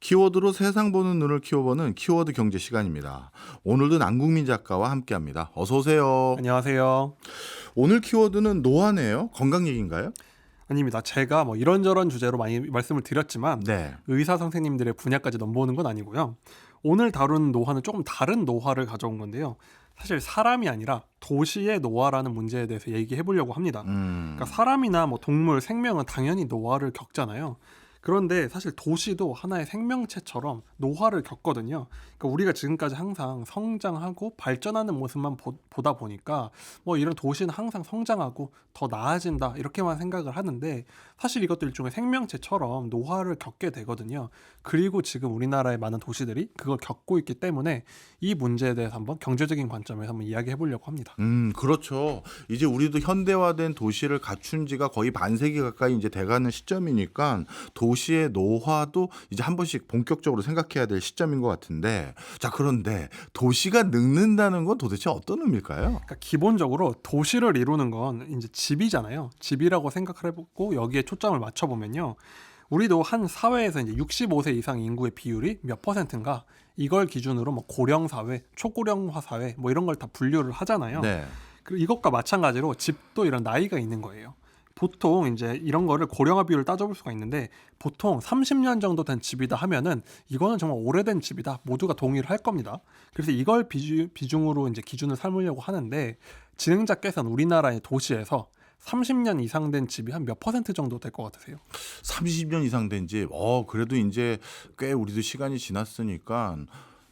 키워드로 세상 보는 눈을 키워보는 키워드 경제 시간입니다. 오늘도 남국민 작가와 함께합니다. 어서 오세요. 안녕하세요. 오늘 키워드는 노화네요. 건강 얘기인가요? 아닙니다. 제가 뭐 이런저런 주제로 많이 말씀을 드렸지만 네. 의사 선생님들의 분야까지 넘보는 건 아니고요. 오늘 다루는 노화는 조금 다른 노화를 가져온 건데요. 사실 사람이 아니라 도시의 노화라는 문제에 대해서 얘기해 보려고 합니다. 그러니까 사람이나 뭐 동물, 생명은 당연히 노화를 겪잖아요. 그런데 사실 도시도 하나의 생명체처럼 노화를 겪거든요. 그러니까 우리가 지금까지 항상 성장하고 발전하는 모습만 보다 보니까 뭐 이런 도시는 항상 성장하고 더 나아진다 이렇게만 생각을 하는데 사실 이것도 일종의 생명체처럼 노화를 겪게 되거든요. 그리고 지금 우리나라의 많은 도시들이 그걸 겪고 있기 때문에 이 문제에 대해서 한번 경제적인 관점에서 한번 이야기해 보려고 합니다. 그렇죠. 이제 우리도 현대화된 도시를 갖춘 지가 거의 반세기 가까이 이제 돼가는 시점이니까 도시의 노화도 이제 한 번씩 본격적으로 생각해야 될 시점인 것 같은데, 자, 그런데 도시가 늙는다는 건 도대체 어떤 의미일까요? 그러니까 기본적으로 도시를 이루는 건 이제 집이잖아요. 집이라고 생각을 해보고 여기에 초점을 맞춰보면요. 우리도 한 사회에서 이제 65세 이상 인구의 비율이 몇 퍼센트인가 이걸 기준으로 뭐 고령 사회, 초고령화 사회 뭐 이런 걸 다 분류를 하잖아요. 네. 그리고 이것과 마찬가지로 집도 이런 나이가 있는 거예요. 보통 이제 이런 거를 고령화 비율을 따져볼 수가 있는데 보통 30년 정도 된 집이다 하면은 이거는 정말 오래된 집이다. 모두가 동의를 할 겁니다. 그래서 이걸 비중으로 이제 기준을 삼으려고 하는데 진행자께서는 우리나라의 도시에서 30년 이상 된 집이 한 몇 퍼센트 정도 될 것 같으세요? 30년 이상 된 집, 그래도 이제 꽤 우리도 시간이 지났으니까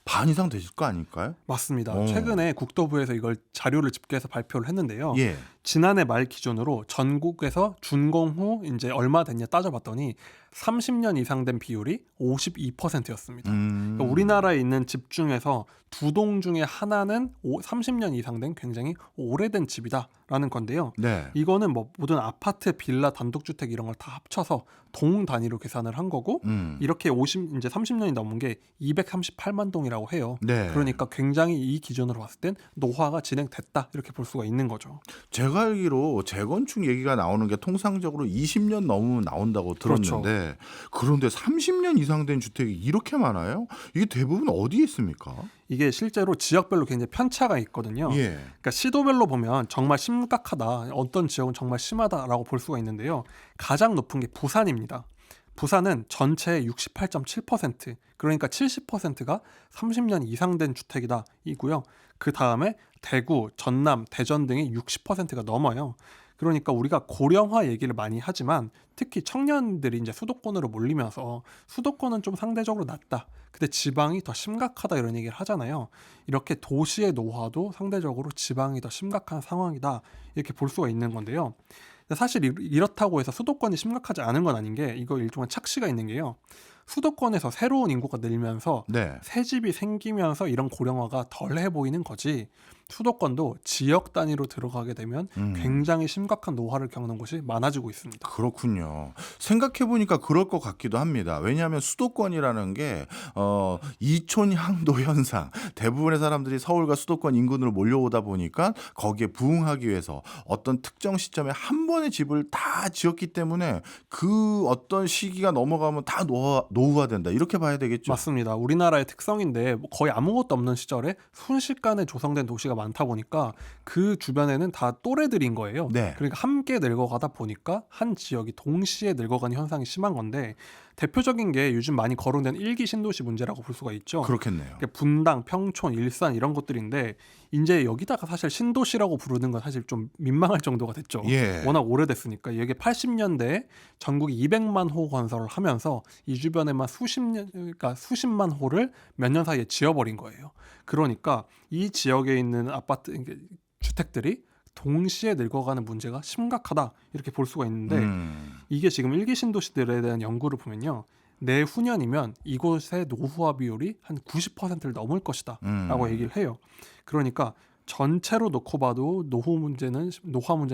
반 이상 되실 거 아닐까요? 맞습니다. 어. 최근에 국토부에서 이걸 자료를 집계해서 발표를 했는데요. 예. 지난해 말 기준으로 전국에서 준공 후 이제 얼마 됐냐 따져봤더니 30년 이상 된 비율이 52%였습니다. 그러니까 우리나라에 있는 집 중에서 두 동 중에 하나는 30년 이상 된 굉장히 오래된 집이다라는 건데요. 네. 이거는 뭐 모든 아파트, 빌라, 단독주택 이런 걸 다 합쳐서 동 단위로 계산을 한 거고 이렇게 이제 30년이 넘은 게 238만 동이라고 해요. 네. 그러니까 굉장히 이 기준으로 봤을 땐 노화가 진행됐다 이렇게 볼 수가 있는 거죠. 제가 알기로 재건축 얘기가 나오는 게 통상적으로 20년 넘으면 나온다고 들었는데, 그런데 30년 이상 된 주택이 이렇게 많아요? 이게 대부분 어디에 있습니까? 이게 실제로 지역별로 굉장히 편차가 있거든요. 예. 그러니까 시도별로 보면 정말 심각하다, 어떤 지역은 정말 심하다라고 볼 수가 있는데요. 가장 높은 게 부산입니다. 부산은 전체의 68.7%, 그러니까 70%가 30년 이상 된 주택이다 이고요. 그 다음에 대구, 전남, 대전 등이 60%가 넘어요. 그러니까 우리가 고령화 얘기를 많이 하지만 특히 청년들이 이제 수도권으로 몰리면서 수도권은 좀 상대적으로 낫다. 근데 지방이 더 심각하다 이런 얘기를 하잖아요. 이렇게 도시의 노화도 상대적으로 지방이 더 심각한 상황이다. 이렇게 볼 수가 있는 건데요. 사실 이렇다고 해서 수도권이 심각하지 않은 건 아닌 게 이거 일종의 착시가 있는 게요. 수도권에서 새로운 인구가 늘면서 네. 새 집이 생기면서 이런 고령화가 덜해 보이는 거지 수도권도 지역 단위로 들어가게 되면 굉장히 심각한 노화를 겪는 곳이 많아지고 있습니다. 그렇군요. 생각해보니까 그럴 것 같기도 합니다. 왜냐하면 수도권이라는 게 이촌향도 현상, 대부분의 사람들이 서울과 수도권 인근으로 몰려오다 보니까 거기에 부응하기 위해서 어떤 특정 시점에 한 번의 집을 다 지었기 때문에 그 어떤 시기가 넘어가면 다 노후화된다, 이렇게 봐야 되겠죠. 맞습니다. 우리나라의 특성인데 뭐 거의 아무것도 없는 시절에 순식간에 조성된 도시가 많다 보니까 그 주변에는 다 또래들인 거예요. 네. 그러니까 함께 늙어가다 보니까 한 지역이 동시에 늙어가는 현상이 심한 건데 대표적인 게 요즘 많이 거론된 일기 신도시 문제라고 볼 수가 있죠. 그렇겠네요. 그러니까 분당, 평촌, 일산 이런 것들인데 이제 여기다가 사실 신도시라고 부르는 건 사실 좀 민망할 정도가 됐죠. 예. 워낙 오래됐으니까. 이게 80년대에 전국이 200만 호 건설을 하면서 이 주변에만 그러니까 수십만 호를 몇 년 사이에 지어버린 거예요. 그러니까 이 지역에 있는 주택들이 동시에 늙어가는 문제가 심각하다 이렇게 볼 수가 있는데 이게 지금 일기 신도시들에 대한 연구를 보면요. 내후년이면 이곳의 노후화 비율이 한 90%를 넘을 것이다 라고 얘기를 해요. 그러니까 전체로 놓고 봐도 노화 문제는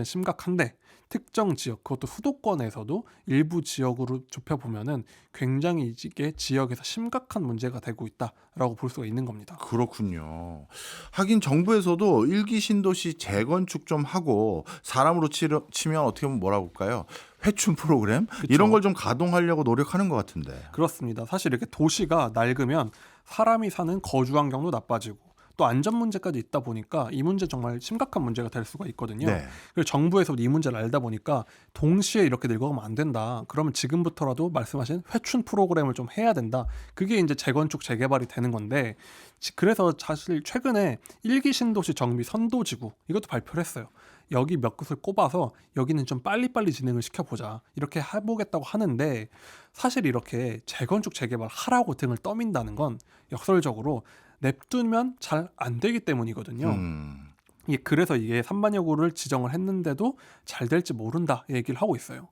심각한데 특정 지역, 그것도 수도권에서도 일부 지역으로 좁혀보면은 굉장히 이게 지역에서 심각한 문제가 되고 있다라고 볼 수가 있는 겁니다. 그렇군요. 하긴 정부에서도 일기 신도시 재건축 좀 하고 사람으로 치면 어떻게 보면 뭐라고 할까요? 회춘 프로그램 그쵸. 이런 걸 좀 가동하려고 노력하는 것 같은데. 그렇습니다. 사실 이렇게 도시가 낡으면 사람이 사는 거주 환경도 나빠지고 또 안전 문제까지 있다 보니까 이 문제 정말 심각한 문제가 될 수가 있거든요. 네. 그리고 정부에서 이 문제를 알다 보니까 동시에 이렇게 늙어가면 안 된다. 그러면 지금부터라도 말씀하신 회춘 프로그램을 좀 해야 된다. 그게 이제 재건축 재개발이 되는 건데 그래서 사실 최근에 1기 신도시 정비 선도지구 이것도 발표를 했어요. 여기 몇 곳을 꼽아서 여기는 좀 빨리빨리 진행을 시켜보자 이렇게 해보겠다고 하는데 사실 이렇게 재건축 재개발 하라고 등을 떠민다는 건 역설적으로 냅두면 잘 안 되기 때문이거든요. 그래서 이게 3반여구를 지정을 했는데도 잘 될지 모른다 얘기를 하고 있어요.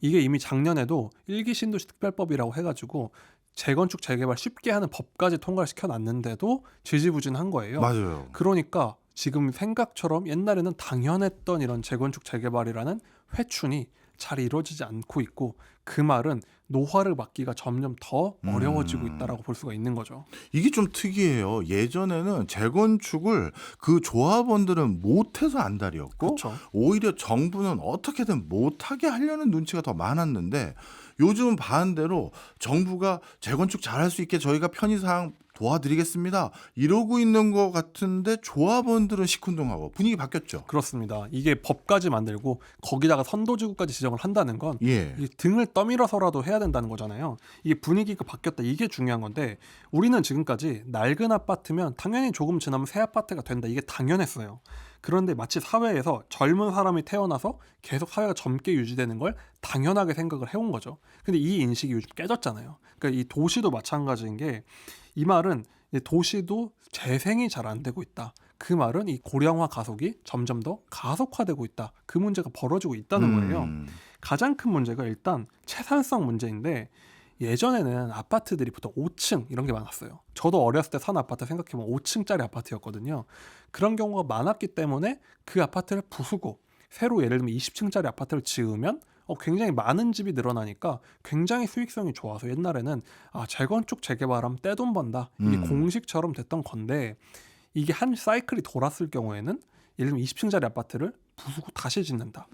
이게 이미 작년에도 1기 신도시 특별법이라고 해가지고 재건축 재개발 쉽게 하는 법까지 통과를 시켜놨는데도 지지부진한 거예요. 맞아요. 그러니까 지금 생각처럼 옛날에는 당연했던 이런 재건축 재개발이라는 회춘이 잘 이루어지지 않고 있고 그 말은 노화를 막기가 점점 더 어려워지고 있다라고 볼 수가 있는 거죠. 이게 좀 특이해요. 예전에는 재건축을 그 조합원들은 못해서 안달이었고 그렇죠. 오히려 정부는 어떻게든 못하게 하려는 눈치가 더 많았는데 요즘은 반대로 정부가 재건축 잘할 수 있게 저희가 편의사항 도와드리겠습니다. 이러고 있는 것 같은데 조합원들은 시큰둥하고 분위기 바뀌었죠. 그렇습니다. 이게 법까지 만들고 거기다가 선도지구까지 지정을 한다는 건 예. 이 등을 떠밀어서라도 해야 된다는 거잖아요. 이게 분위기가 바뀌었다. 이게 중요한 건데 우리는 지금까지 낡은 아파트면 당연히 조금 지나면 새 아파트가 된다. 이게 당연했어요. 그런데 마치 사회에서 젊은 사람이 태어나서 계속 사회가 젊게 유지되는 걸 당연하게 생각을 해온 거죠. 근데 이 인식이 요즘 깨졌잖아요. 그러니까 이 도시도 마찬가지인 게 이 말은 도시도 재생이 잘 안 되고 있다. 그 말은 이 고령화 가속이 점점 더 가속화되고 있다. 그 문제가 벌어지고 있다는 거예요. 가장 큰 문제가 일단 채산성 문제인데 예전에는 아파트들이 보통 5층 이런 게 많았어요. 저도 어렸을 때 산 아파트 생각해보면 5층짜리 아파트였거든요. 그런 경우가 많았기 때문에 그 아파트를 부수고 새로 예를 들면 20층짜리 아파트를 지으면 굉장히 많은 집이 늘어나니까 굉장히 수익성이 좋아서 옛날에는 재건축 재개발하면 떼돈 번다. 이게 공식처럼 됐던 건데 이게 한 사이클이 돌았을 경우에는 예를 들면 20층짜리 아파트를 부수고 다시 짓는다.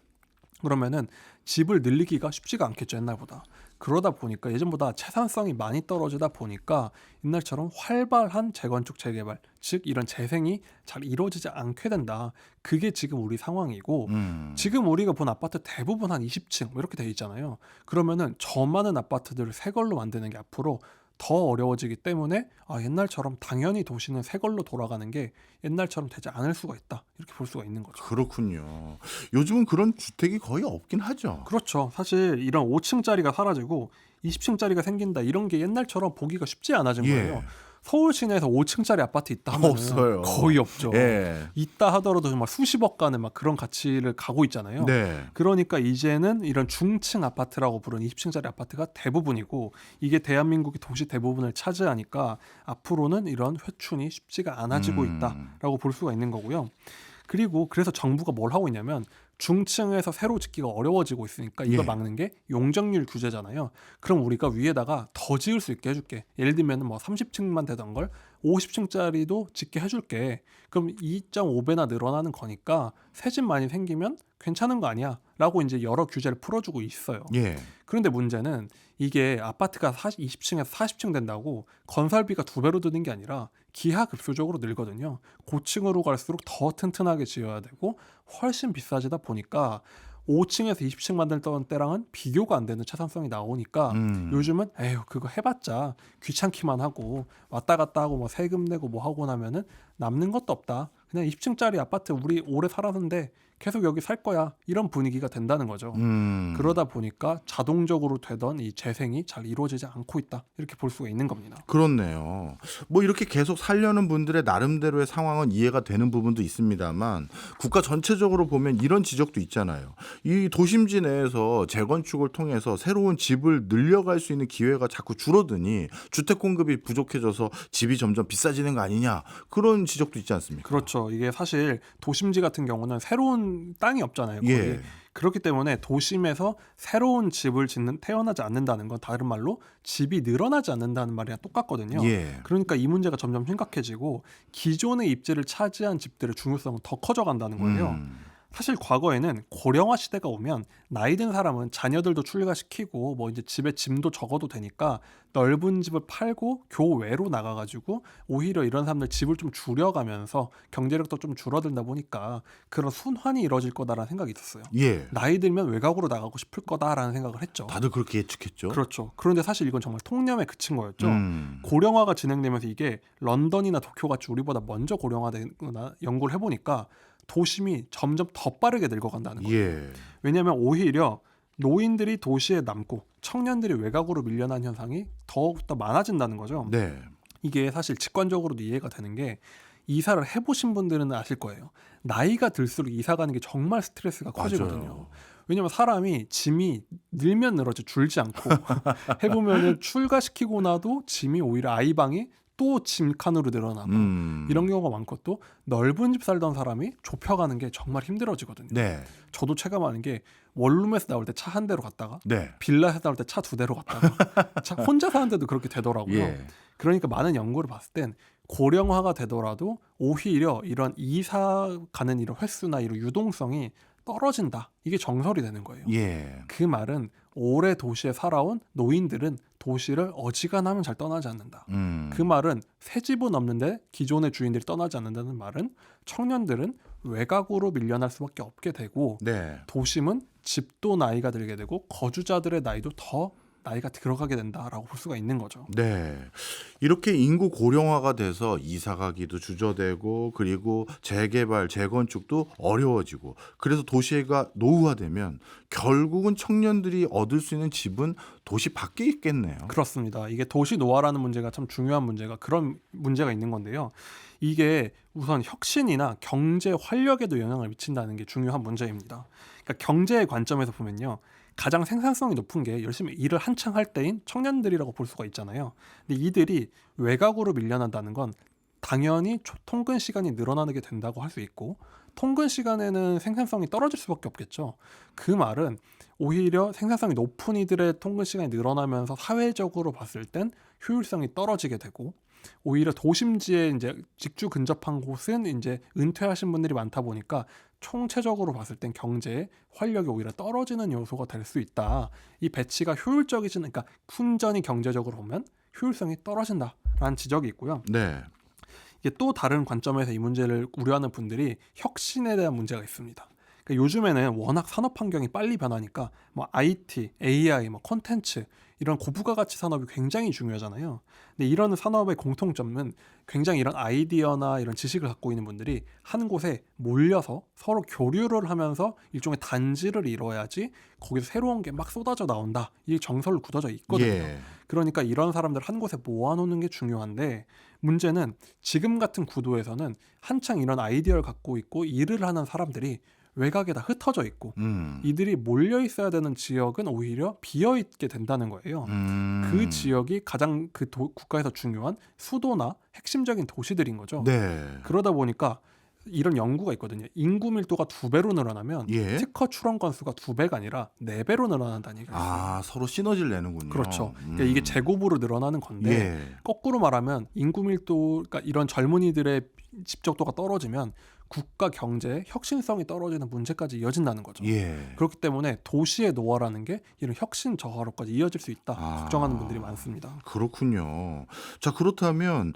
그러면은 집을 늘리기가 쉽지가 않겠죠, 옛날보다. 그러다 보니까 예전보다 채산성이 많이 떨어지다 보니까 옛날처럼 활발한 재건축 재개발, 즉 이런 재생이 잘 이루어지지 않게 된다. 그게 지금 우리 상황이고 지금 우리가 본 아파트 대부분 한 20층 뭐 이렇게 돼 있잖아요. 그러면은 저 많은 아파트들을 새 걸로 만드는 게 앞으로 더 어려워지기 때문에 옛날처럼 당연히 도시는 새 걸로 돌아가는 게 옛날처럼 되지 않을 수가 있다. 이렇게 볼 수가 있는 거죠. 그렇군요. 요즘은 그런 주택이 거의 없긴 하죠. 그렇죠. 사실 이런 5층짜리가 사라지고 20층짜리가 생긴다 이런 게 옛날처럼 보기가 쉽지 않아진 거예요. 예. 서울 시내에서 5층짜리 아파트 있다 하면 없어요. 거의 없죠. 예. 있다 하더라도 정말 수십억 가는 막 그런 가치를 가고 있잖아요. 네. 그러니까 이제는 이런 중층 아파트라고 부르는 20층짜리 아파트가 대부분이고 이게 대한민국의 도시 대부분을 차지하니까 앞으로는 이런 회춘이 쉽지가 않아지고 있다라고 볼 수가 있는 거고요. 그리고 그래서 정부가 뭘 하고 있냐면 중층에서 새로 짓기가 어려워지고 있으니까 이거 예. 막는 게 용적률 규제잖아요. 그럼 우리가 위에다가 더 지을 수 있게 해줄게. 예를 들면 뭐 30층만 되던 걸 50층짜리도 짓게 해줄게. 그럼 2.5배나 늘어나는 거니까 새 집 많이 생기면 괜찮은 거 아니야? 라고 이제 여러 규제를 풀어주고 있어요. 예. 그런데 문제는 이게 아파트가 20층에서 40층 된다고 건설비가 2배로 드는 게 아니라 기하급수적으로 늘거든요. 고층으로 갈수록 더 튼튼하게 지어야 되고 훨씬 비싸지다 보니까 5층에서 20층 만들던 때랑은 비교가 안 되는 차산성이 나오니까 요즘은 에휴 그거 해봤자 귀찮기만 하고 왔다 갔다 하고 뭐 세금 내고 뭐 하고 나면은 남는 것도 없다. 그냥 20층짜리 아파트 우리 오래 살았는데 계속 여기 살 거야. 이런 분위기가 된다는 거죠. 그러다 보니까 자동적으로 되던 이 재생이 잘 이루어지지 않고 있다. 이렇게 볼 수가 있는 겁니다. 그렇네요. 뭐 이렇게 계속 살려는 분들의 나름대로의 상황은 이해가 되는 부분도 있습니다만 국가 전체적으로 보면 이런 지적도 있잖아요. 이 도심지 내에서 재건축을 통해서 새로운 집을 늘려갈 수 있는 기회가 자꾸 줄어드니 주택 공급이 부족해져서 집이 점점 비싸지는 거 아니냐 그런 지적도 있지 않습니까? 그렇죠. 이게 사실 도심지 같은 경우는 새로운 땅이 없잖아요. 거의. 예. 그렇기 때문에 도심에서 새로운 집을 태어나지 않는다는 건 다른 말로 집이 늘어나지 않는다는 말이랑 똑같거든요. 예. 그러니까 이 문제가 점점 심각해지고 기존의 입지를 차지한 집들의 중요성은 더 커져간다는 거예요. 사실 과거에는 고령화 시대가 오면 나이 든 사람은 자녀들도 출가시키고 뭐 이제 집에 짐도 적어도 되니까 넓은 집을 팔고 교외로 나가가지고 오히려 이런 사람들 집을 좀 줄여가면서 경제력도 좀 줄어들다 보니까 그런 순환이 이루어질 거다라는 생각이 있었어요. 예. 나이 들면 외곽으로 나가고 싶을 거다라는 생각을 했죠. 다들 그렇게 예측했죠. 그렇죠. 그런데 사실 이건 정말 통념에 그친 거였죠. 음. 고령화가 진행되면서 이게 런던이나 도쿄 같이 우리보다 먼저 고령화되거나 연구를 해보니까 도심이 점점 더 빠르게 늙어간다는 거예요. 예. 왜냐하면 오히려 노인들이 도시에 남고 청년들이 외곽으로 밀려난 현상이 더욱더 많아진다는 거죠. 네. 이게 사실 직관적으로도 이해가 되는 게 이사를 해보신 분들은 아실 거예요. 나이가 들수록 이사 가는 게 정말 스트레스가 커지거든요. 맞아요. 왜냐면 사람이 짐이 늘면 늘어져 줄지 않고 해보면은 출가시키고 나도 짐이 오히려 아이방이 또 짐칸으로 늘어나고 이런 경우가 많고 또 넓은 집 살던 사람이 좁혀가는 게 정말 힘들어지거든요. 네. 저도 체감하는 게 원룸에서 나올 때 차 한 대로 갔다가 네. 빌라에서 나올 때 차 두 대로 갔다가 혼자 사는데도 그렇게 되더라고요. 예. 그러니까 많은 연구를 봤을 땐 고령화가 되더라도 오히려 이런 이사 가는 이런 횟수나 이런 유동성이 떨어진다. 이게 정설이 되는 거예요. 예. 그 말은 오래 도시에 살아온 노인들은 도시를 어지간하면 잘 떠나지 않는다. 그 말은 새 집은 없는데 기존의 주인들이 떠나지 않는다는 말은 청년들은 외곽으로 밀려날 수밖에 없게 되고 네. 도심은 집도 나이가 들게 되고 거주자들의 나이도 더 나이가 들어가게 된다라고 볼 수가 있는 거죠. 네. 이렇게 인구 고령화가 돼서 이사 가기도 주저되고 그리고 재개발, 재건축도 어려워지고 그래서 도시가 노후화되면 결국은 청년들이 얻을 수 있는 집은 도시 밖에 있겠네요. 그렇습니다. 이게 도시 노화라는 문제가 참 중요한 문제가 그런 문제가 있는 건데요. 이게 우선 혁신이나 경제 활력에도 영향을 미친다는 게 중요한 문제입니다. 그러니까 경제의 관점에서 보면요. 가장 생산성이 높은 게 열심히 일을 한창 할 때인 청년들이라고 볼 수가 있잖아요. 근데 이들이 외곽으로 밀려난다는 건 당연히 통근 시간이 늘어나게 된다고 할 수 있고 통근 시간에는 생산성이 떨어질 수밖에 없겠죠. 그 말은 오히려 생산성이 높은 이들의 통근 시간이 늘어나면서 사회적으로 봤을 땐 효율성이 떨어지게 되고 오히려 도심지에 이제 직주 근접한 곳은 이제 은퇴하신 분들이 많다 보니까 총체적으로 봤을 땐 경제의 활력이 오히려 떨어지는 요소가 될 수 있다. 이 배치가 효율적이지, 그러니까 순전히 경제적으로 보면 효율성이 떨어진다라는 지적이 있고요. 네. 이게 또 다른 관점에서 이 문제를 우려하는 분들이 혁신에 대한 문제가 있습니다. 그러니까 요즘에는 워낙 산업 환경이 빨리 변하니까 뭐 IT, AI, 뭐 콘텐츠 이런 고부가 가치 산업이 굉장히 중요하잖아요. 근데 이런 산업의 공통점은 굉장히 이런 아이디어나 이런 지식을 갖고 있는 분들이 한 곳에 몰려서 서로 교류를 하면서 일종의 단지를 이뤄야지 거기서 새로운 게 막 쏟아져 나온다. 이게 정설로 굳어져 있거든요. 예. 그러니까 이런 사람들 한 곳에 모아놓는 게 중요한데 문제는 지금 같은 구도에서는 한창 이런 아이디어를 갖고 있고 일을 하는 사람들이 외곽에 다 흩어져 있고 이들이 몰려 있어야 되는 지역은 오히려 비어 있게 된다는 거예요. 그 지역이 가장 국가에서 중요한 수도나 핵심적인 도시들인 거죠. 네. 그러다 보니까 이런 연구가 있거든요. 인구 밀도가 2배로 늘어나면 예. 특허 출원 건수가 2배가 아니라 4배로 늘어난다는 얘기가 있어요. 아, 서로 시너지를 내는군요. 그렇죠. 그러니까 이게 제곱으로 늘어나는 건데 예. 거꾸로 말하면 인구 밀도, 그러니까 이런 젊은이들의 집적도가 떨어지면 국가 경제의 혁신성이 떨어지는 문제까지 이어진다는 거죠. 예. 그렇기 때문에 도시의 노화라는 게 이런 혁신 저하로까지 이어질 수 있다 아. 걱정하는 분들이 많습니다. 그렇군요. 자, 그렇다면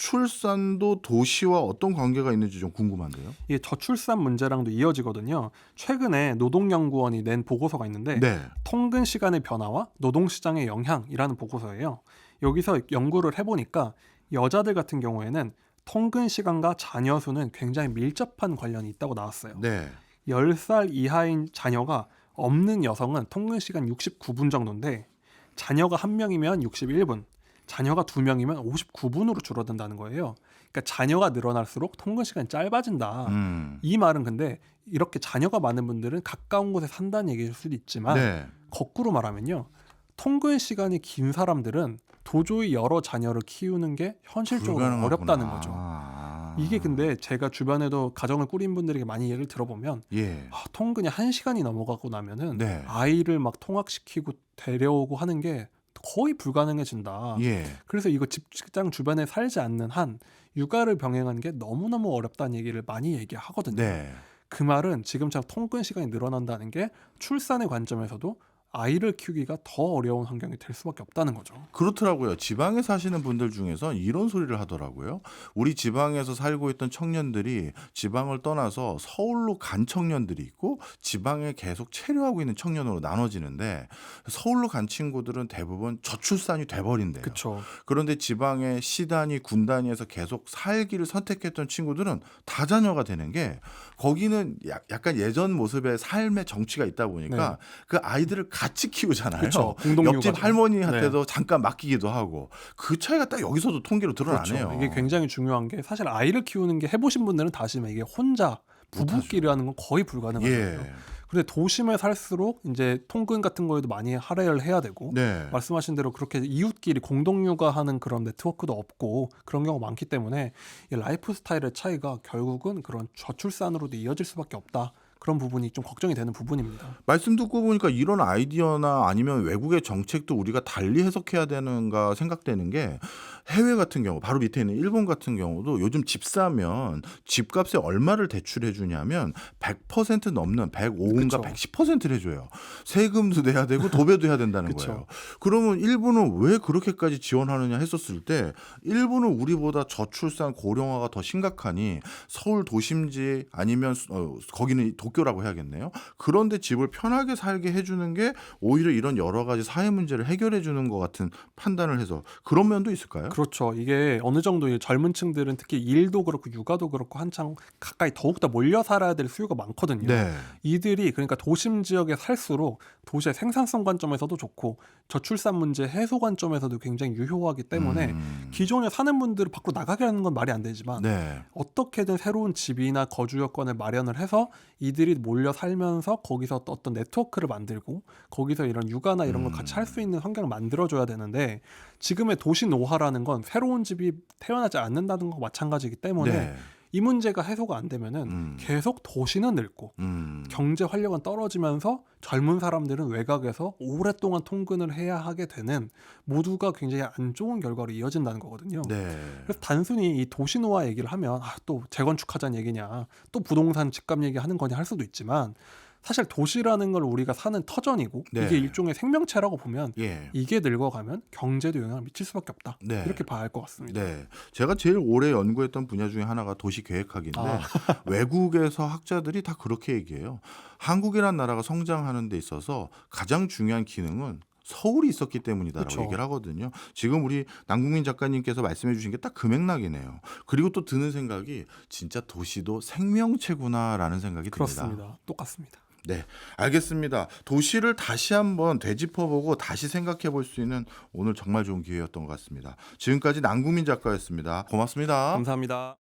저출산도 도시와 어떤 관계가 있는지 좀 궁금한데요. 이게 저출산 문제랑도 이어지거든요. 최근에 노동연구원이 낸 보고서가 있는데 네. 통근 시간의 변화와 노동시장의 영향이라는 보고서예요. 여기서 연구를 해보니까 여자들 같은 경우에는 통근 시간과 자녀 수는 굉장히 밀접한 관련이 있다고 나왔어요. 네. 10살 이하인 자녀가 없는 여성은 통근 시간 69분 정도인데 자녀가 1명이면 61분, 자녀가 2명이면 59분으로 줄어든다는 거예요. 그러니까 자녀가 늘어날수록 통근 시간이 짧아진다. 이 말은 근데 이렇게 자녀가 많은 분들은 가까운 곳에 산다는 얘기일 수도 있지만 네. 거꾸로 말하면요. 통근 시간이 긴 사람들은 도저히 여러 자녀를 키우는 게 현실적으로 불가능하구나. 어렵다는 거죠. 아. 이게 근데 제가 주변에도 가정을 꾸린 분들에게 많이 얘기를 들어보면 예. 통근이 1시간이 넘어가고 나면은 네. 아이를 막 통학시키고 데려오고 하는 게 거의 불가능해진다. 예. 그래서 이거 직장 주변에 살지 않는 한 육아를 병행하는 게 너무너무 어렵다는 얘기를 많이 얘기하거든요. 네. 그 말은 지금처럼 통근 시간이 늘어난다는 게 출산의 관점에서도 아이를 키우기가 더 어려운 환경이 될 수밖에 없다는 거죠. 그렇더라고요. 지방에 사시는 분들 중에서 이런 소리를 하더라고요. 우리 지방에서 살고 있던 청년들이 지방을 떠나서 서울로 간 청년들이 있고 지방에 계속 체류하고 있는 청년으로 나눠지는데 서울로 간 친구들은 대부분 저출산이 돼버린대요. 그렇죠. 그런데 지방의 시단위, 군단위에서 계속 살기를 선택했던 친구들은 다자녀가 되는 게 거기는 약간 예전 모습의 삶의 정취가 있다 보니까 그 아이들을 같이 키우잖아요. 그렇죠. 공동 옆집 육아죠. 할머니한테도 잠깐 맡기기도 하고 그 차이가 딱 여기서도 통계로 드러나네요. 그렇죠. 이게 굉장히 중요한 게 사실 아이를 키우는 게 해보신 분들은 다 아시면 이게 혼자 부부끼리 하는 건 거의 불가능하거든요. 예. 근데 도심에 살수록 이제 통근 같은 거에도 많이 할애를 해야 되고 네. 말씀하신 대로 그렇게 이웃끼리 공동 육아하는 그런 네트워크도 없고 그런 경우가 많기 때문에 이 라이프 스타일의 차이가 결국은 그런 저출산으로도 이어질 수밖에 없다. 그런 부분이 좀 걱정이 되는 부분입니다. 말씀 듣고 보니까 이런 아이디어나 아니면 외국의 정책도 우리가 달리 해석해야 되는가 생각되는 게 해외 같은 경우 바로 밑에 있는 일본 같은 경우도 요즘 집 사면 집값에 얼마를 대출해 주냐면 100% 넘는 105인가 그쵸. 110%를 해줘요. 세금도 내야 되고 도배도 해야 된다는 그쵸. 거예요. 그러면 일본은 왜 그렇게까지 지원하느냐 했었을 때 일본은 우리보다 저출산 고령화가 더 심각하니 서울 도심지 아니면 거기는 도쿄라고 해야겠네요. 그런데 집을 편하게 살게 해주는 게 오히려 이런 여러 가지 사회 문제를 해결해 주는 것 같은 판단을 해서 그런 면도 있을까요? 그렇죠. 이게 어느 정도 이 젊은 층들은 특히 일도 그렇고 육아도 그렇고 한창 가까이 더욱더 몰려 살아야 될 수요가 많거든요. 네. 이들이 그러니까 도심 지역에 살수록 도시의 생산성 관점에서도 좋고 저출산 문제 해소 관점에서도 굉장히 유효하기 때문에 기존에 사는 분들을 밖으로 나가게 하는 건 말이 안 되지만 네. 어떻게든 새로운 집이나 거주 여건을 마련을 해서 이들이 몰려 살면서 거기서 또 어떤 네트워크를 만들고 거기서 이런 육아나 이런 걸 같이 할 수 있는 환경을 만들어줘야 되는데 지금의 도시 노화라는 건 새로운 집이 태어나지 않는다는 것과 마찬가지이기 때문에 네. 이 문제가 해소가 안 되면은 계속 도시는 늙고 경제 활력은 떨어지면서 젊은 사람들은 외곽에서 오랫동안 통근을 해야 하게 되는 모두가 굉장히 안 좋은 결과로 이어진다는 거거든요. 네. 그래서 단순히 이 도시노화 얘기를 하면 또 재건축하자는 얘기냐 또 부동산 집값 얘기하는 거냐 할 수도 있지만 사실 도시라는 걸 우리가 사는 터전이고 네. 이게 일종의 생명체라고 보면 예. 이게 늙어가면 경제도 영향을 미칠 수밖에 없다. 네. 이렇게 봐야 할 것 같습니다. 네. 제가 제일 오래 연구했던 분야 중에 하나가 도시 계획학인데 외국에서 학자들이 다 그렇게 얘기해요. 한국이라는 나라가 성장하는 데 있어서 가장 중요한 기능은 서울이 있었기 때문이다라고 그쵸. 얘기를 하거든요. 지금 우리 남궁민 작가님께서 말씀해 주신 게 딱 그 맥락이네요. 그리고 또 드는 생각이 진짜 도시도 생명체구나라는 생각이 듭니다. 그렇습니다. 똑같습니다. 네, 알겠습니다. 도시를 다시 한번 되짚어보고 다시 생각해 볼 수 있는 오늘 정말 좋은 기회였던 것 같습니다. 지금까지 남궁민 작가였습니다. 고맙습니다. 감사합니다.